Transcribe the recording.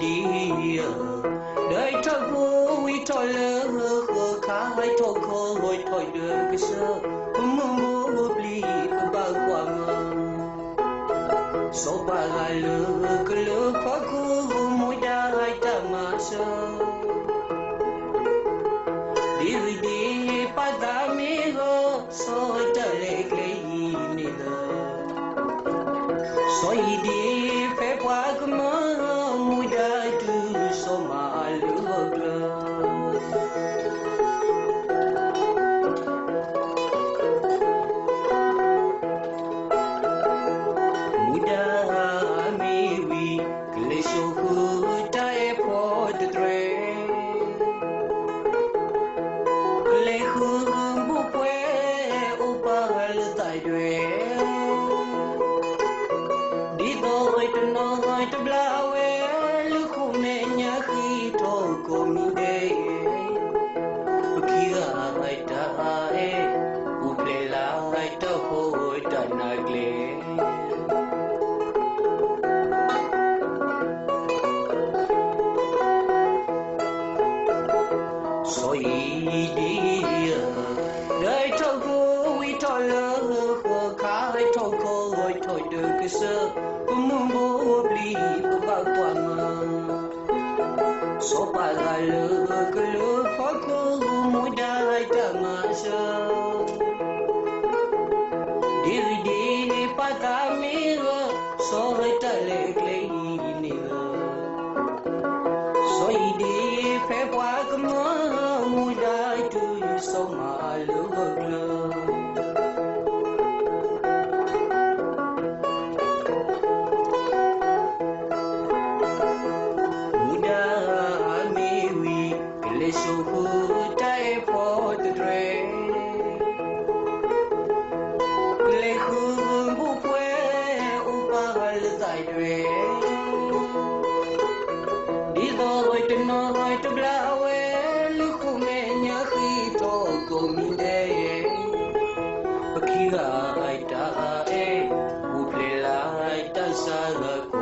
idea dai thơ cô we thôi lơ khô khá hay thôi khô ngồi thôi được cái sơ mong mong bli có bao qua mơ số ba lại lơ cái lơ khó cô môi đa hai ta mà sơ đi đi pada mi ho so ta le klei ni da so idi pe kwa kuma muda tu so ma lu gla muda mi wi klesho ku ta e po de tre le khu bu pwe u pa hal tai dwe đi đôi to nói to blawe lu khu me nya khi to ko mi de kia ai ta e u ple la ai to ho ta na gle so idea dai to go we to love ko khai to ko hoi thôi được cái sơ mong bố bli có bao qua mơ số ba la lơ cái lơ khó cô mũi đai ta mà sơ đi đi pa ta mi gơ so hơi ta lệ klei ni gơ so đi phép qua cái mơ mũi đai tu so mà lơ gơ so good I for the dream le khung bu pwe u pa hal tai dwe đi đôi to nói to blawe lu khu me nya khi to ko mi de kia ai ta e u ple la ai ta sa ko